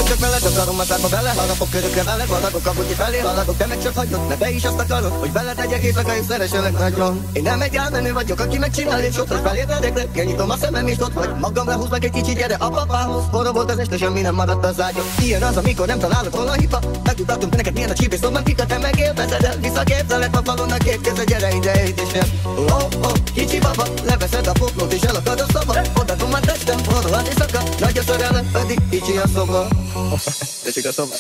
csak veled, akarom a zárba vele. Harapok körökre veled, maradok a bugyi felé. Haladok, de meg csak hagyd, mert te is azt akarod, hogy veled legyek éjszaka és szeresselek nagyon. Én nem egy álmenő vagyok, aki megcsinál és ott, hogy felébredek reggel, nyitom a szemem és ott vagy. Magamra húz meg egy kicsit, gyere a papához. Forró volt az este, semmi nem maradt az ágyon. Ilyen az, amikor nem találok hol a hiba. Megmutatom neked milyen a csípész, szóval kika, te megélvezed el. Visszaképzeled a falon a két keze, gyere ide, itt és nem. Kicsi baba, leveszed a poklót és elakad a szoba. Odadom a testem, forró az éjszaka. Nagy a szerelem, pedig kicsi a szoba. Tetszik a szoba.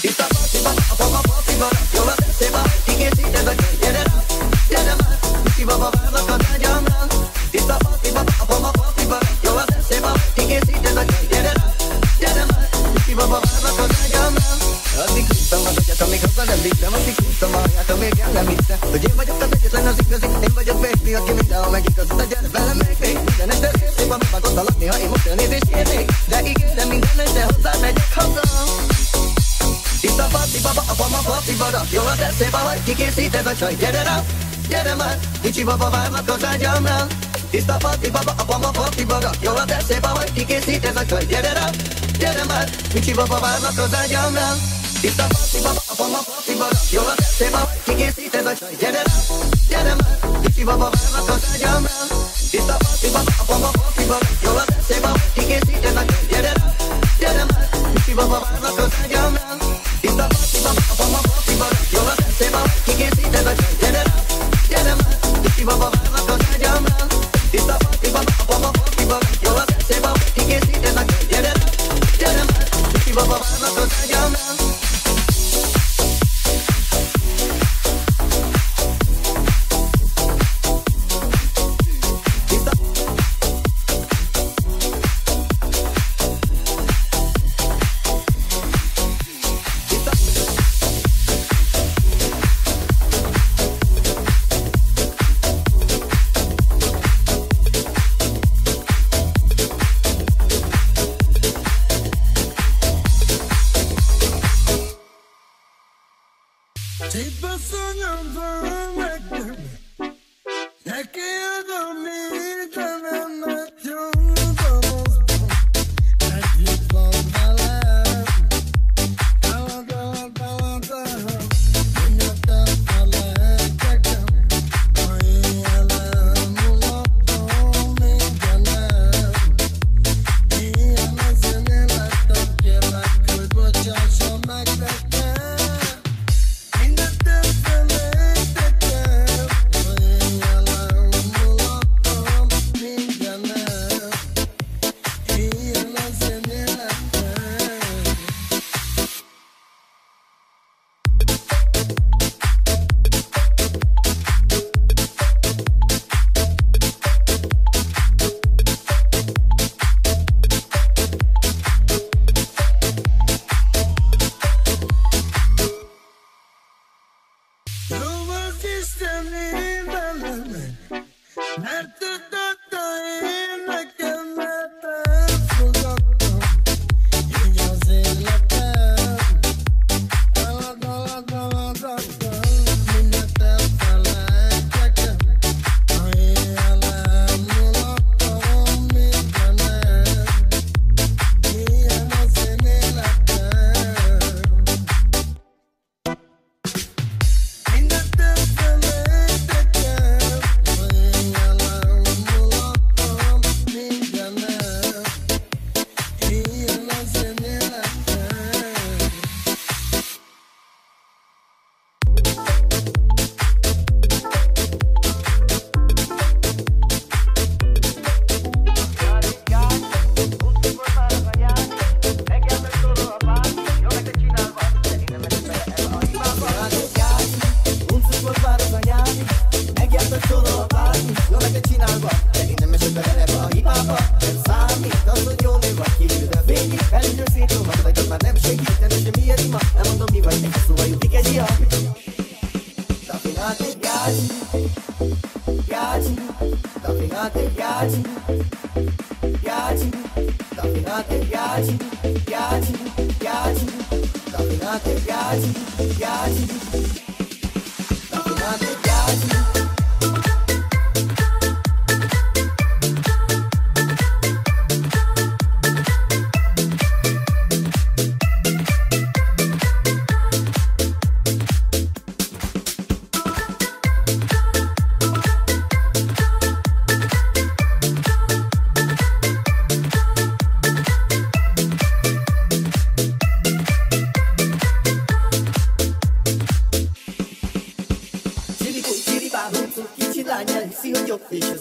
Itt a partiba, a pama partiba. Jó a teszéba, kikészíted a könyv, gyere rá. Gyere már, kicsi baba, várlak az ágyamnál. Itt a partiba, a pama partiba. Jó a teszéba, kikészíted a könyv, gyere rá. Gyere már, kicsi baba, várlak az ágyamnál. Addig húztam az agyat, amíg haza nem vittem. Addig húztam a haját, amíg el nem hittem. Hogy én vagyok az egyetlen, az igazi. Én vagyok baby, aki mindenhol megigazod. A gyere velem még. Minden este szép, amikor lakni, ha én most elnézést kérnék. De ígérem, minden este hozzád megyek haza. Itt a parti baba, a pama parti bara. Jó az eszébe, hogy kikészíted a csaj. Gyere rá, gyere már, kicsi baba, várlak az ágyamnál. Itt a parti baba, a pama parti bara. Jó az eszébe, hogy kikészíted a csaj. Gyere rá, gyere már, kicsi baba, várlak az ágyamnál. Itt a parti baba, a pama parti bara. Jó az eszébe, hogy kikészíted a csaj. Gyere rá, gyere már, kicsi baba, várlak az ágyamnál. Itt a parti baba, a pama parti bara. Jó az eszébe, hogy kikészíted a csaj. Gyere rá, gyere már, kicsi baba, várlak az ágyamnál. Itt a parti baba, a pama parti bara. Jó az eszébe, hogy kikészíted a csaj. Gyere rá, gyere már, kicsi baba, várlak az ágyamnál. Itt a parti baba, a pama parti bara. Jó az eszébe, hogy kikészíted a csaj. Gyere rá, gyere már, kicsi baba, várlak az ágyamnál.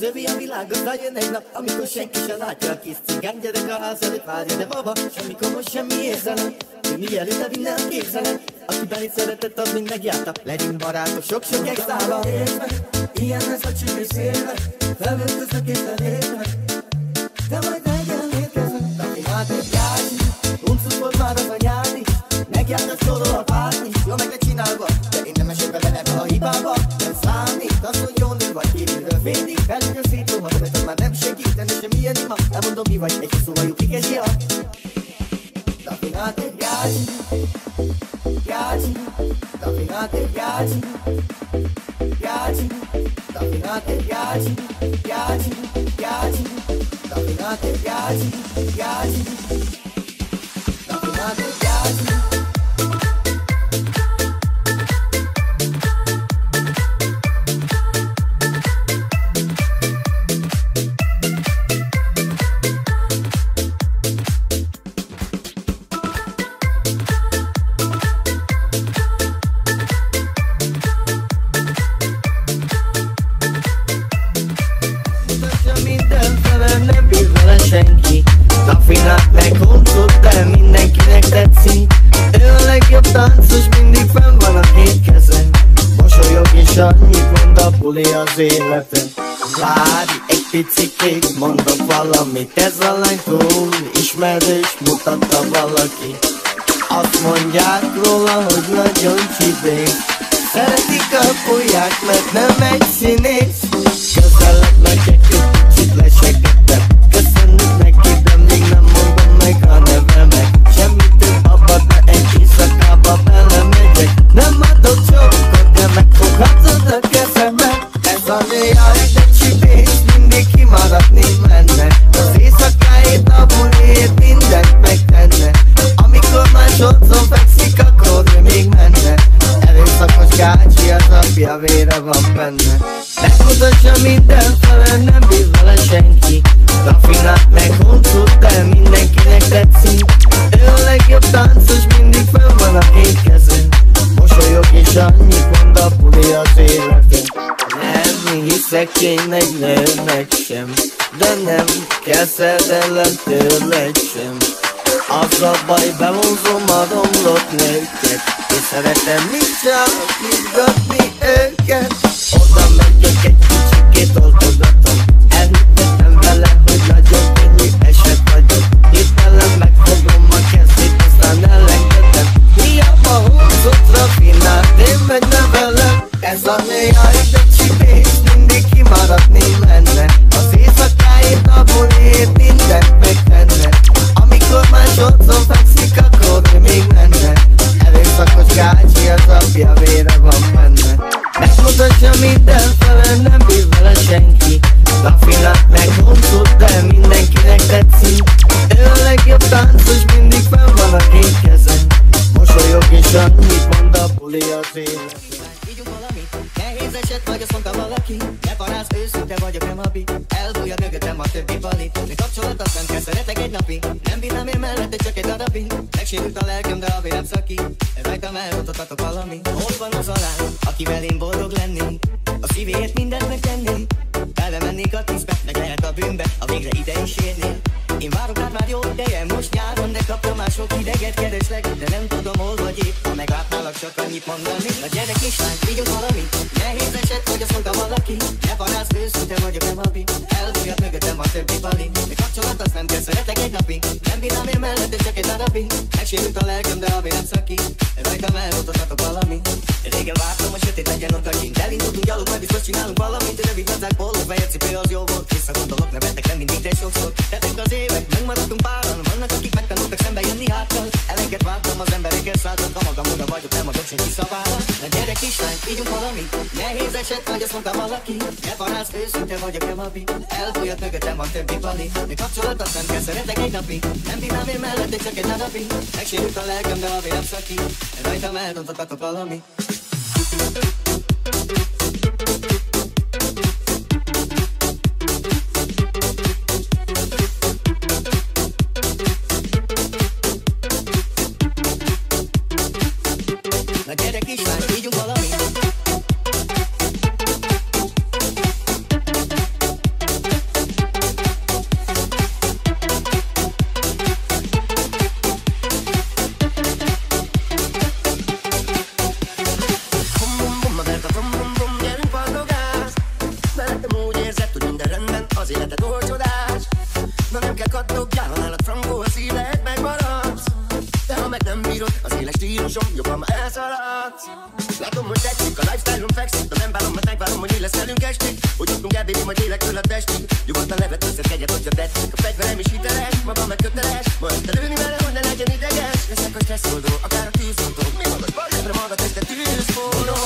Az övé a világ, aztán jön egy nap, amikor senki se látja a kis cigány gyerek a ház előtt várja, de baba, semmi komoly, semmi érzelem. Ő mielőtt a minden képzelem, aki belét szeretett, az mind megjárta. Legyünk barátok, sok-sok exával érve, ilyen lesz a csík és érve, felöltöznek és lelépnek, de majd reggel érkezem. Napi hát egy járni, uncut volt már az a nyárni, megjárt a sorol a párni, jó meg ne csinálva, de én nem esek bele ebbe a hibába. Nem számít, az, hogy jó nő vagy, kívülről félig, velünk a szétróhat, mert már nem segítene semmilyen ima. Elmondom mi vagy, egy szóval jó kikesia. Dafinate viaggi, viaggi, dafinate viaggi, viaggi, dafinate viaggi, viaggi, viaggi, dafinate viaggi, viaggi, dafinate viaggi. Senki, Dafinát meg huncut, de mindenkinek tetszik. Ő a legjobb táncos, mindig fenn van a két kezem. Mosolyog és annyit mond, a buli az életem. Várj egy picikét, mondok valamit. Ez a lány túl ismerős, mutatta valaki. Azt mondják róla, hogy nagyon csibész. Szeretik a pulyák, mert nem egy színész. Közelebb megyek, egy kicsit lesegettem. Köszönjük neki, de még nem mondom meg a nevemet. Semmi több abba, de egy éjszakába belemegyek. Nem adok sokat, de megfoghatod a kezemet. Ez a néha egy csipés, mindig kimaradni menne. Az éjszakáit, a buliét, mindent megtenne. Amikor másodszor fekszik, akkor ő még menne. Erőszakos gácsi, az apja vére van benne. Megmutatja mindenfele, nem bíz vele senki. Dafinát meg huncut, de mindenkinek tetszik. Ő a legjobb táncos, mindig fenn van a két kezem. Mosolyog és annyit mond, a buli az életem. Nem hiszek én egy nőnek sem, de nem kell szerelem tőled sem. Az a baj, bevonzom a romlott nőket, és szeretem mit csak izgatni őket. Oda megyek egy kicsikét oltogatom, elhittettem vele, hogy nagyon könnyű eset vagyok. Hirtelen megfogom a kezét, aztán elengedem. Hiába húzott Rafinát, én meg nevelem. Ez a néha egy csipés, mindig kimaradni menne. Az éjszakáit, a buliét, mindent megtenne. Amikor másodszor fekszik, akkor ő még menne. Erőszakos gácsi, az apja vére van benne. Megmutatja mindenfele, nem bír vele senki. Dafinát meg huncut, de mindenkinek tetszik. Ő a legjobb táncos, mindig fenn van a két kezem. Mosolyog és annyit mond, a buli az élet. Ígyunk valamit, nehéz eset vagy, azt mondta valaki. Ne parázz, őszinte vagyok, nem habi. Elbújja mögöttem a többi balit. Mi kapcsolatot nem kell, szeretek egy napig. Nem bírnám én mellette, csak egy darabig. Megsérült a lelkem, de a vérem szakít. Rajtam elrotottatok valami. Hol van az a lány, akivel én boldog lennék? A szívéért mindent megtennék. Belemennék a tízbe, meg lehet a bűnbe, a végre ide is érnék. Én várok rád már jó ideje, most nyáron, de kaptam már sok ideget kereslek. De nem tudom, hol vagy épp, ha meglátnálak, csak annyit mondani. Na gyere kislány, vigyunk valamit. Nehéz eset, hogy azt mondta valaki. Ne parázz, őszinte vagyok, nem habi. Elbújjad mögöttem a többi bali. De kapcsolat azt nem kell, szeretek egy napig. Nem bírnám én mellette, csak egy darabig. Megsérült a lelkem, de a vérem szakít. Rajtam elrotottatok valami. Régen vártam, hogy sötét legyen ott a kint. Elindultunk gyalog, majd biztos csinálunk valamit. Rövid nadrág, póló, fehér cipő, az jó volt. Visszagondolok, nevettek, nem mindig, de sokszor. Tetek az évek, megmaradtunk páran. Vannak, akik megtanultak szembe jönni háttal. Eleket vártam, az embereket szálltak. Ha magam oda vagyok, nem adok senki szavára. Na gyere kislány, ígyunk valamit. Nehéz eset, vagy azt mondta valaki. Ne parázz, őszinte vagyok, nem habi. Elbújjad mögöttem a többi bali. De kapcsolatot nem kell, szeretek egy napig. Nem bírnám én mellette, csak egy darabig. Megsérült a lelkem, de a vérem szakít. Rajtam elrontottatok valami. Na gyere kislány, ígyunk valamit. nem bírod, az éles stílusom jobban ma elszaladt. Látom, hogy tetszik, a lifestyle-on fekszik, de nem várom, mert megvárom, hogy mi lesz velünk estig. Hogy jutunk elbírni, majd élek tőle testig. Nyugodtan levetőzhet egyet, hogyha tetszik. A fegyverem is hiteles, magam meg köteles. Ma este lőni vele, hogy ne legyen ideges. Leszek a stresszoldó, akár a tűzoltó. Mi magas baj, ebbre maga teste tűzforró.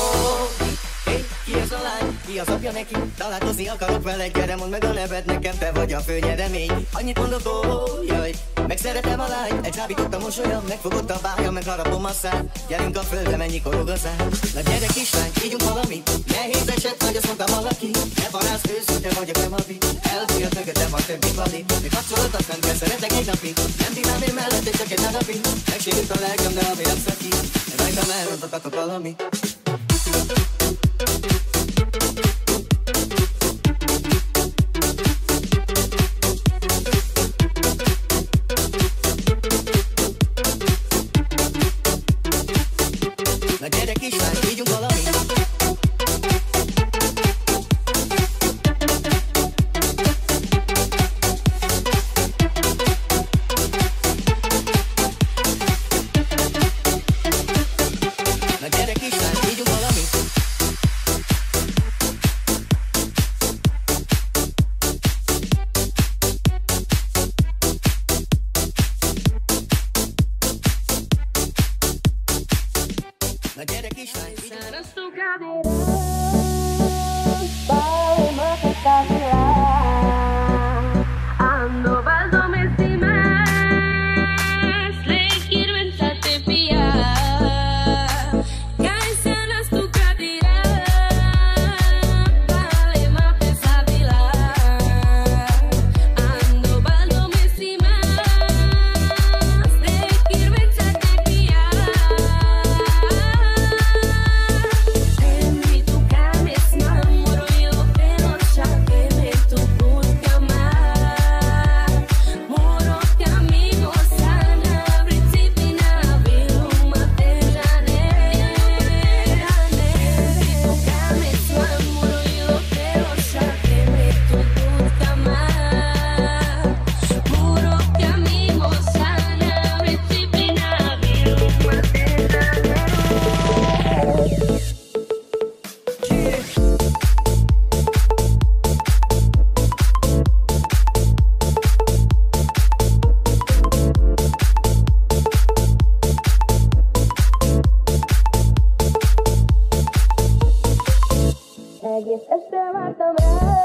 Ki az a lány? Ki az apja neki? Találkozni akarok vele, gyere, mondd meg a neved nekem, te vagy a főnyeremény. Annyit mondok, ó, jaj, megszeretem a lány. Elcsábított a mosolyam, megfogott a bája, megharapom a szám. Gyerünk a földre, mennyi korog a szám. Na gyere kislány, ígyunk valamit. Nehéz eset, hogy azt mondta valaki. Ne parász, őszinte vagyok, nem habi. Elfújott mögöttem a többi pali. Még kapcsolat, azt nem kell, szeretek egy napig. Nem bírnám én mellett, csak egy darabig. Megsérült a lelkem, de ami nem szaki. Rajtam elrontatok valami. Na gyere kislány, ígyunk valamit. Na gyere kislány, ígyunk valamit. Na gyere kislány, ígyunk Ando baldo me estimas, le quiero echarte pía. Caes tu cadera, vale más pesadilla. Ando baldo me estimas, le quiero echarte pía. En mi tu cames namoro yo, pero ya que me tu busca más. Moro que amigos sana, principina viluma tejane. Si tu cames namoro yo, pero ya que me tu busca más. Moro que amigos sana, principina viluma tejane. Egész este vártam rá.